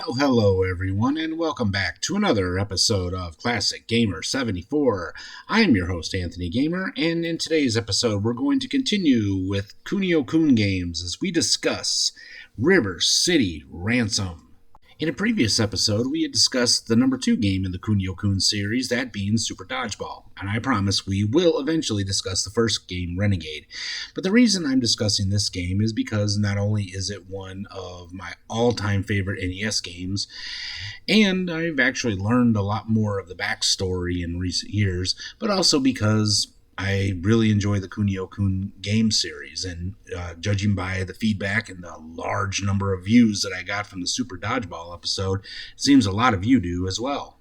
Well, hello everyone, and welcome back to another episode of Classic Gamer 74. I'm your host, Anthony Gamer, and in today's episode, we're going to continue with Kunio-kun games as we discuss River City Ransom. In a previous episode, we had discussed the number 2 game in the Kunio-kun series, that being Super Dodgeball, and I promise we will eventually discuss the first game, Renegade. But the reason I'm discussing this game is because not only is it one of my all-time favorite NES games, and I've actually learned a lot more of the backstory in recent years, but also because I really enjoy the Kunio-kun game series, and judging by the feedback and the large number of views that I got from the Super Dodgeball episode, it seems a lot of you do as well.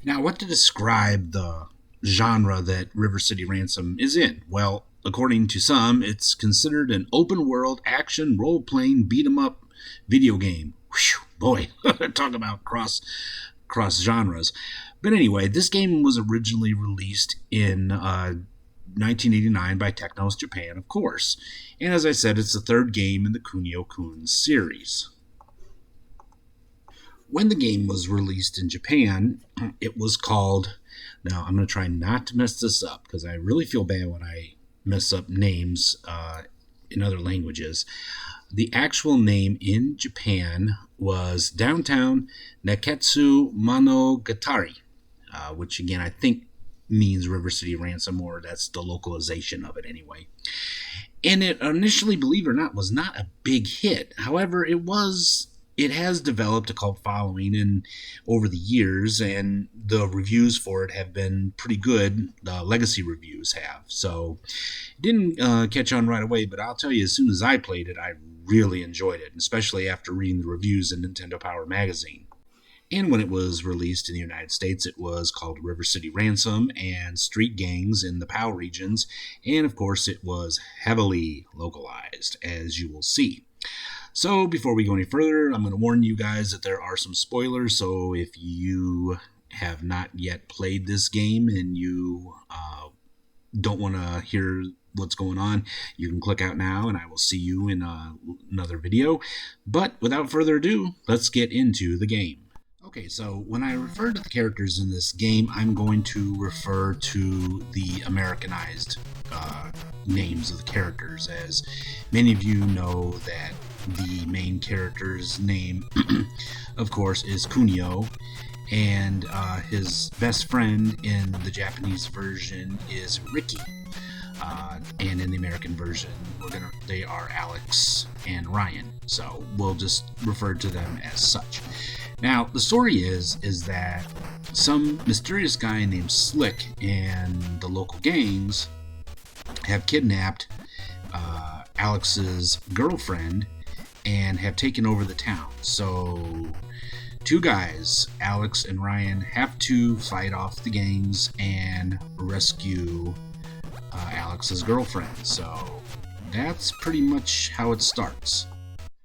Now, what to describe the genre that River City Ransom is in? Well, according to some, it's considered an open-world action role-playing beat-em-up video game. Whew, boy, talk about cross genres. But anyway, this game was originally released in 1989 by Technos Japan, of course. And as I said, it's the third game in the Kunio-kun series. When the game was released in Japan, it was called... Now, I'm going to try not to mess this up, because I really feel bad when I mess up names in other languages. The actual name in Japan was Downtown Neketsu Monogatari, which again I think means River City Ransom, or that's the localization of it anyway. And it initially, believe it or not, was not a big hit. However, it has developed a cult following over the years, and the reviews for it have been pretty good. The legacy reviews have. So it didn't catch on right away, but I'll tell you, as soon as I played it, I really enjoyed it, especially after reading the reviews in Nintendo Power magazine. And when it was released in the United States, it was called River City Ransom and Street Gangs in the POW regions. And of course, it was heavily localized, as you will see. So before we go any further, I'm going to warn you guys that there are some spoilers. So if you have not yet played this game and you don't want to hear what's going on, you can click out now, and I will see you in another video. But without further ado, let's get into the game. Okay, so when I refer to the characters in this game, I'm going to refer to the Americanized names of the characters, as many of you know that the main character's name, of course, is Kunio, and his best friend in the Japanese version is Ricky. And in the American version, they are Alex and Ryan, so we'll just refer to them as such. Now, the story is that some mysterious guy named Slick and the local gangs have kidnapped Alex's girlfriend and have taken over the town. So, two guys, Alex and Ryan, have to fight off the gangs and rescue Alex's girlfriend. So that's pretty much how it starts.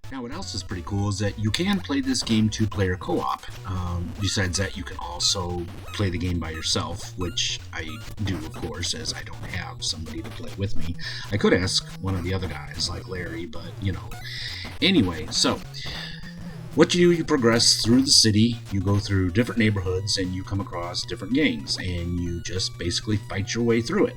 Now, what else is pretty cool is that you can play this game 2-player co-op. Besides that, you can also play the game by yourself, which I do, of course, as I don't have somebody to play with me. I could ask one of the other guys, like Larry, but, Anyway, so what you do, you progress through the city, you go through different neighborhoods, and you come across different gangs, and you just basically fight your way through it.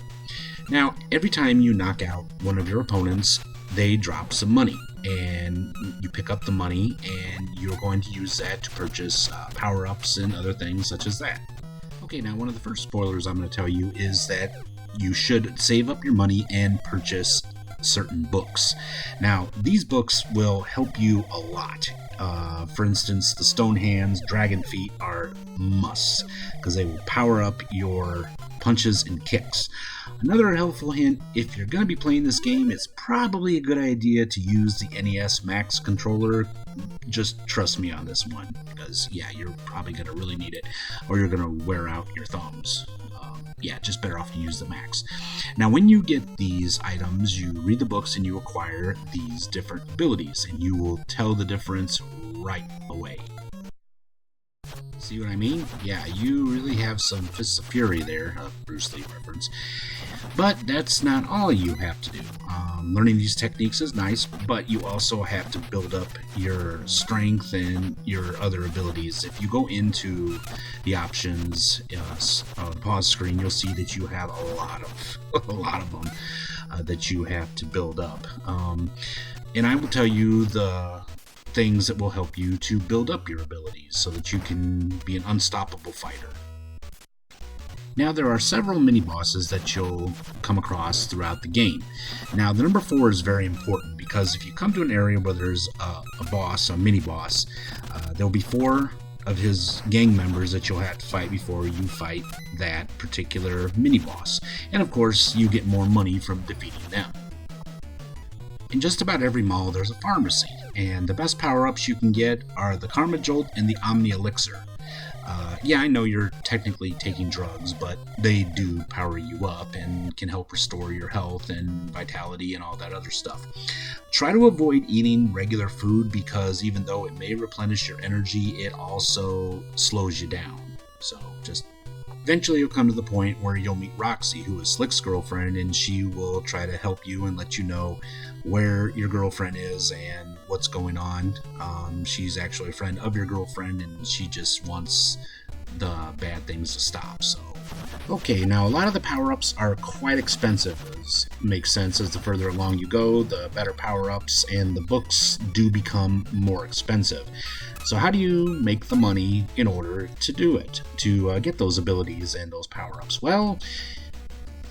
Now, every time you knock out one of your opponents, they drop some money, and you pick up the money, and you're going to use that to purchase power-ups and other things such as that. Okay, now one of the first spoilers I'm going to tell you is that you should save up your money and purchase certain books. Now, these books will help you a lot. For instance, the Stone Hands, Dragon Feet are musts, because they will power up your punches and kicks. Another helpful hint, if you're going to be playing this game, it's probably a good idea to use the NES Max controller. Just trust me on this one, because you're probably going to really need it, or you're going to wear out your thumbs. Just better off to use the Max. Now, when you get these items, you read the books and you acquire these different abilities, and you will tell the difference right away. See what I mean? Yeah, you really have some Fists of Fury there, Bruce Lee reference. But that's not all you have to do. Learning these techniques is nice, but you also have to build up your strength and your other abilities. If you go into the options pause screen, you'll see that you have a lot of them that you have to build up. And I will tell you the things that will help you to build up your abilities so that you can be an unstoppable fighter. Now, there are several mini-bosses that you'll come across throughout the game. Now, the number 4 is very important because if you come to an area where there's a boss, a mini-boss, there'll be 4 of his gang members that you'll have to fight before you fight that particular mini-boss. And of course, you get more money from defeating them. In just about every mall, there's a pharmacy, and the best power-ups you can get are the Karma Jolt and the Omni Elixir. Yeah, I know you're technically taking drugs, but they do power you up and can help restore your health and vitality and all that other stuff. Try to avoid eating regular food because even though it may replenish your energy, it also slows you down. So just eventually you'll come to the point where you'll meet Roxy, who is Slick's girlfriend, and she will try to help you and let you know where your girlfriend is and what's going on. She's actually a friend of your girlfriend, and she just wants the bad things to stop. So, okay, now a lot of the power-ups are quite expensive. It makes sense as the further along you go, the better power-ups and the books do become more expensive. So how do you make the money in order to do it, to get those abilities and those power-ups? Well,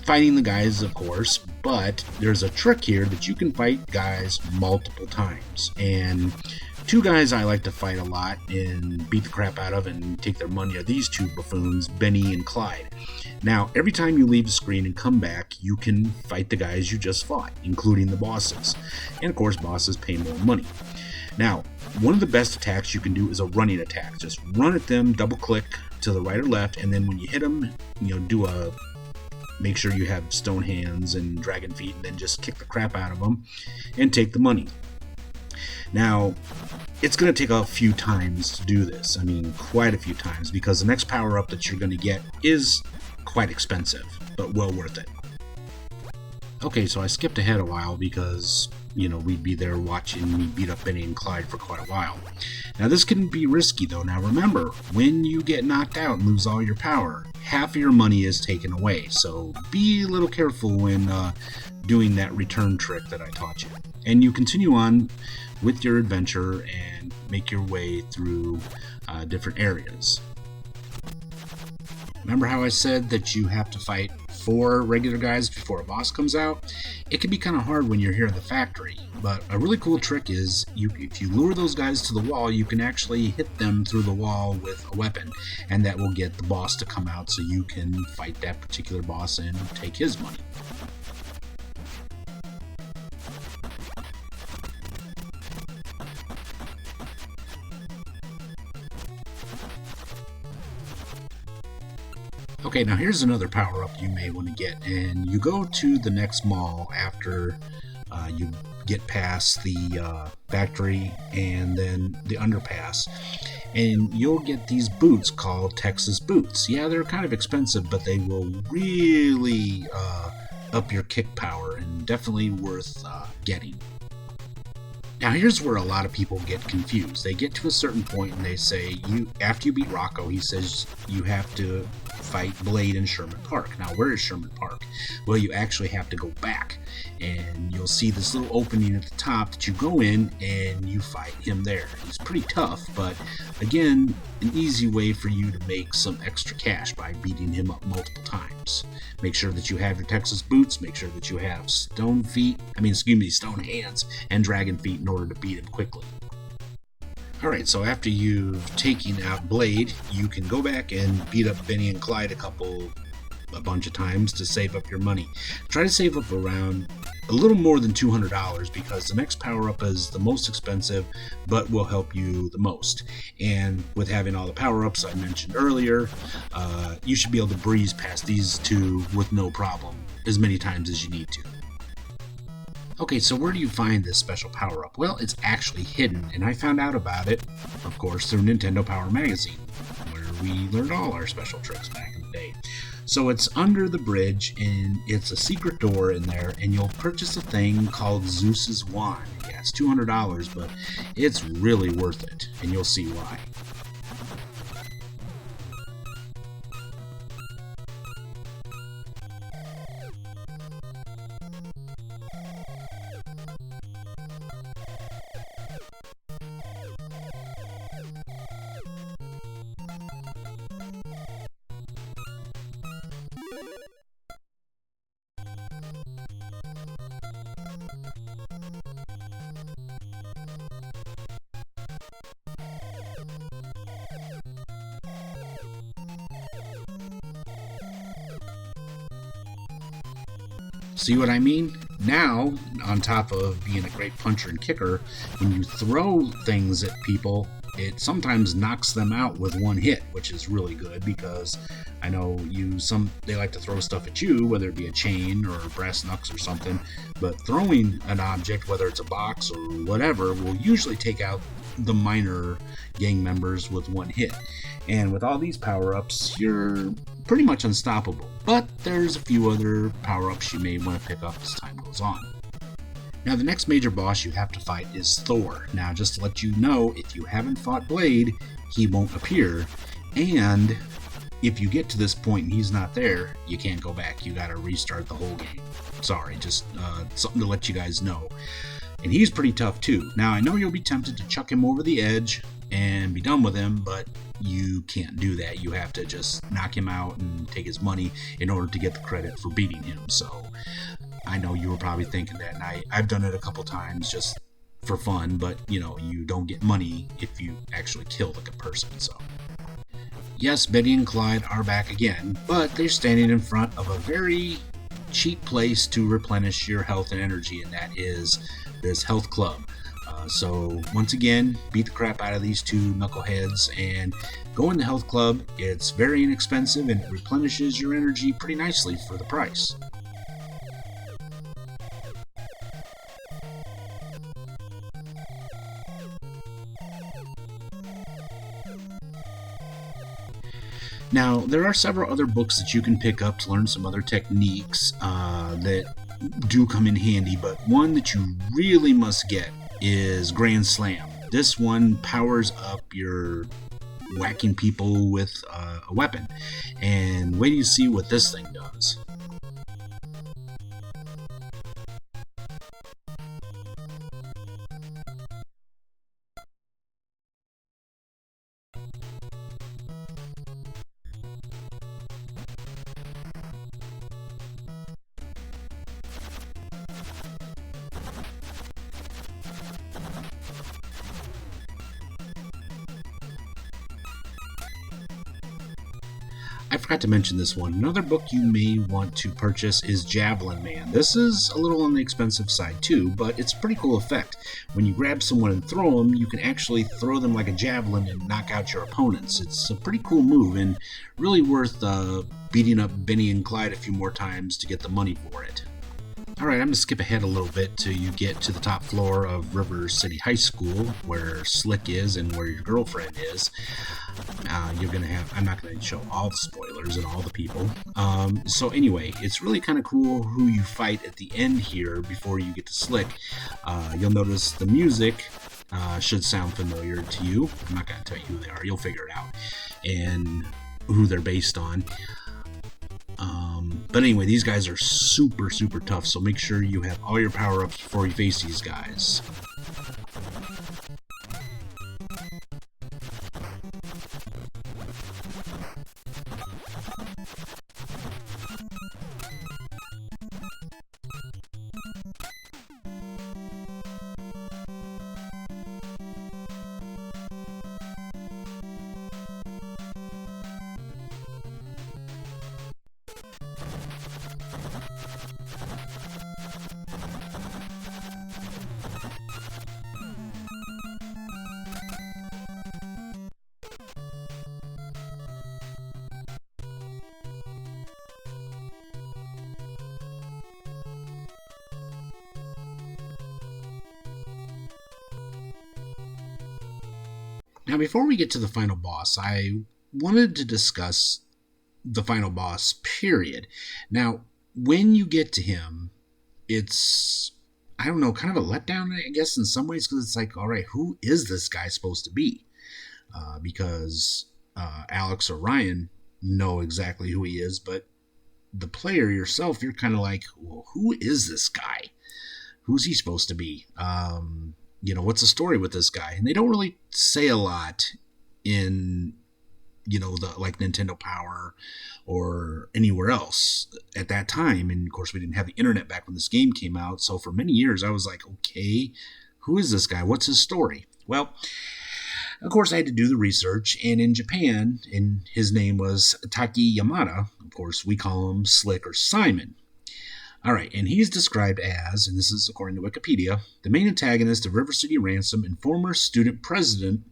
fighting the guys, of course, but there's a trick here that you can fight guys multiple times. And 2 guys I like to fight a lot and beat the crap out of and take their money are these 2 buffoons, Benny and Clyde. Now, every time you leave the screen and come back, you can fight the guys you just fought, including the bosses. And of course, bosses pay more money. Now, one of the best attacks you can do is a running attack. Just run at them, double click to the right or left, and then when you hit them, make sure you have stone hands and dragon feet, and then just kick the crap out of them and take the money. Now, it's going to take a few times to do this. I mean, quite a few times, because the next power-up that you're going to get is quite expensive, but well worth it. Okay, so I skipped ahead a while because, we'd be there watching me beat up Benny and Clyde for quite a while. Now, this can be risky, though. Now, remember, when you get knocked out and lose all your power, half of your money is taken away. So be a little careful when doing that return trick that I taught you. And you continue on with your adventure and make your way through different areas. Remember how I said that you have to fight 4 regular guys before a boss comes out? It can be kind of hard when you're here in the factory, but a really cool trick is if you lure those guys to the wall, you can actually hit them through the wall with a weapon, and that will get the boss to come out so you can fight that particular boss and take his money. Okay, now here's another power-up you may want to get, and you go to the next mall after you get past the factory and then the underpass, and you'll get these boots called Texas boots. Yeah, they're kind of expensive, but they will really up your kick power and definitely worth getting. Now here's where a lot of people get confused. They get to a certain point and they say, after you beat Rocco, he says you have to fight Blade in Sherman Park. Now where is Sherman Park? Well, you actually have to go back, and you'll see this little opening at the top that you go in and you fight him there. He's pretty tough, but again, an easy way for you to make some extra cash by beating him up multiple times. Make sure that you have your Texas boots, make sure that you have stone hands and dragon feet in order to beat him quickly. Alright, so after you've taken out Blade, you can go back and beat up Benny and Clyde a bunch of times to save up your money. Try to save up around a little more than $200 because the next power-up is the most expensive but will help you the most. And with having all the power-ups I mentioned earlier, you should be able to breeze past these 2 with no problem as many times as you need to. Okay, so where do you find this special power-up? Well, it's actually hidden, and I found out about it, of course, through Nintendo Power Magazine, where we learned all our special tricks back in the day. So it's under the bridge, and it's a secret door in there, and you'll purchase a thing called Zeus's Wand. Yeah, it's $200, but it's really worth it, and you'll see why. See what I mean? Now, on top of being a great puncher and kicker, when you throw things at people, it sometimes knocks them out with one hit, which is really good because I know they like to throw stuff at you, whether it be a chain or brass knucks or something, but throwing an object, whether it's a box or whatever, will usually take out the minor gang members with one hit. And with all these power-ups, you're pretty much unstoppable. But there's a few other power-ups you may want to pick up as time goes on. Now, the next major boss you have to fight is Thor. Now, just to let you know, if you haven't fought Blade, he won't appear. And if you get to this point and he's not there, you can't go back. You gotta restart the whole game. Sorry, just something to let you guys know. And he's pretty tough too. Now, I know you'll be tempted to chuck him over the edge and be done with him, but you can't do that. You have to just knock him out and take his money in order to get the credit for beating him. So I know you were probably thinking that, and I've done it a couple times just for fun, but you don't get money if you actually kill like a person. So yes, Betty and Clyde are back again, but they're standing in front of a very cheap place to replenish your health and energy, and that is this health club. So once again, beat the crap out of these two knuckleheads and go in the health club. It's very inexpensive and it replenishes your energy pretty nicely for the price. Now, there are several other books that you can pick up to learn some other techniques that do come in handy, but one that you really must get is Grand Slam. This one powers up your whacking people with a weapon. And wait till you see what this thing does. I forgot to mention this one. Another book you may want to purchase is Javelin Man. This is a little on the expensive side too, but it's a pretty cool effect. When you grab someone and throw them, you can actually throw them like a javelin and knock out your opponents. It's a pretty cool move and really worth beating up Benny and Clyde a few more times to get the money for it. Alright, I'm going to skip ahead a little bit till you get to the top floor of River City High School, where Slick is and where your girlfriend is. I'm not going to show all the spoilers and all the people. So anyway, it's really kind of cool who you fight at the end here before you get to Slick. You'll notice the music should sound familiar to you. I'm not going to tell you who they are. You'll figure it out. And who they're based on. But anyway, these guys are super, super tough, so make sure you have all your power-ups before you face these guys. Now, before we get to the final boss, I wanted to discuss the final boss, period. Now, when you get to him, it's, I don't know, kind of a letdown, I guess, in some ways, because it's like, all right, who is this guy supposed to be? Because Alex or Ryan know exactly who he is, but the player yourself, you're kind of like, well, who is this guy? Who's he supposed to be? What's the story with this guy? And they don't really say a lot in, the like Nintendo Power or anywhere else at that time. And of course, we didn't have the internet back when this game came out. So for many years, I was like, okay, who is this guy? What's his story? Well, of course, I had to do the research, and in Japan, and his name was Taki Yamada. Of course, we call him Slick or Simon. All right, and he's described as, and this is according to Wikipedia, the main antagonist of River City Ransom and former student president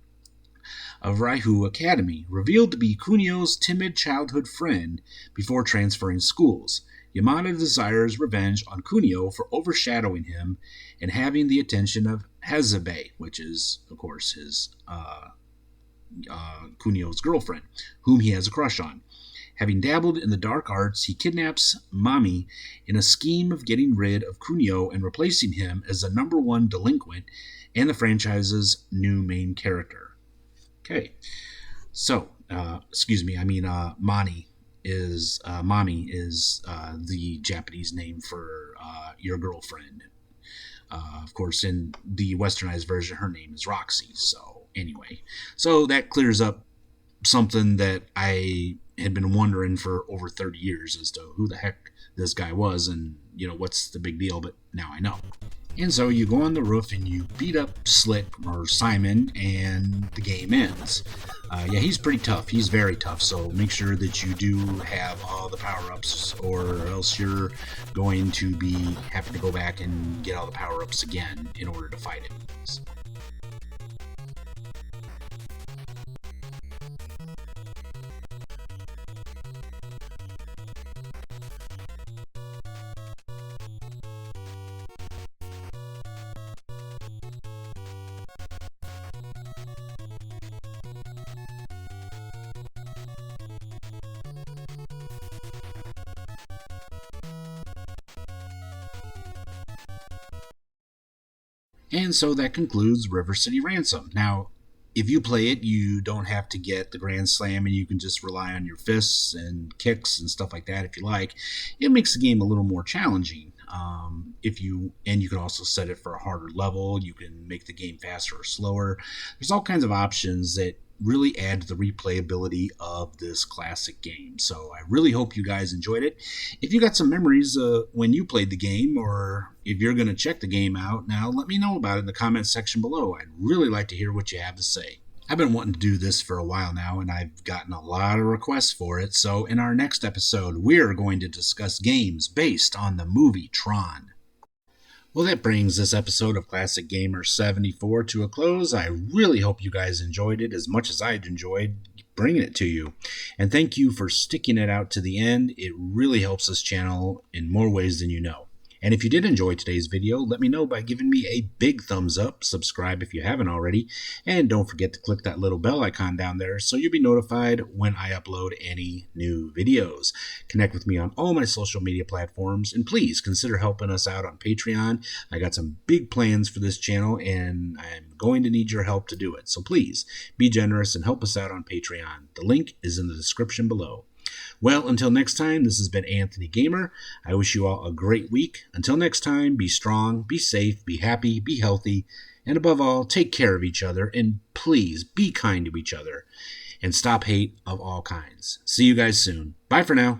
of Raihu Academy, revealed to be Kunio's timid childhood friend before transferring schools. Yamada desires revenge on Kunio for overshadowing him and having the attention of Hazebe, which is, of course, his Kunio's girlfriend, whom he has a crush on. Having dabbled in the dark arts, he kidnaps Mami in a scheme of getting rid of Kunio and replacing him as the number one delinquent and the franchise's new main character. Okay, so, Mami is the Japanese name for your girlfriend. Of course, in the westernized version, her name is Roxy. So anyway, so that clears up something that I had been wondering for over 30 years as to who the heck this guy was and, what's the big deal, but now I know. And so you go on the roof and you beat up Slick or Simon, and the game ends. He's pretty tough. He's very tough, so make sure that you do have all the power-ups, or else you're going to be having to go back and get all the power-ups again in order to fight him. And so that concludes River City Ransom. Now, if you play it, you don't have to get the Grand Slam, and you can just rely on your fists and kicks and stuff like that if you like. It makes the game a little more challenging. You can also set it for a harder level. You can make the game faster or slower. There's all kinds of options that really add to the replayability of this classic game. So I really hope you guys enjoyed it. If you got some memories when you played the game, or if you're going to check the game out now, let me know about it in the comments section below. I'd really like to hear what you have to say. I've been wanting to do this for a while now, and I've gotten a lot of requests for it. So in our next episode, we're going to discuss games based on the movie Tron. Well, that brings this episode of Classic Gamer 74 to a close. I really hope you guys enjoyed it as much as I'd enjoyed bringing it to you. And thank you for sticking it out to the end. It really helps this channel in more ways than you know. And if you did enjoy today's video, let me know by giving me a big thumbs up, subscribe if you haven't already, and don't forget to click that little bell icon down there so you'll be notified when I upload any new videos. Connect with me on all my social media platforms, and please consider helping us out on Patreon. I got some big plans for this channel, and I'm going to need your help to do it. So please be generous and help us out on Patreon. The link is in the description below. Well, until next time, this has been Anthony Gamer. I wish you all a great week. Until next time, be strong, be safe, be happy, be healthy, and above all, take care of each other, and please be kind to each other, and stop hate of all kinds. See you guys soon. Bye for now.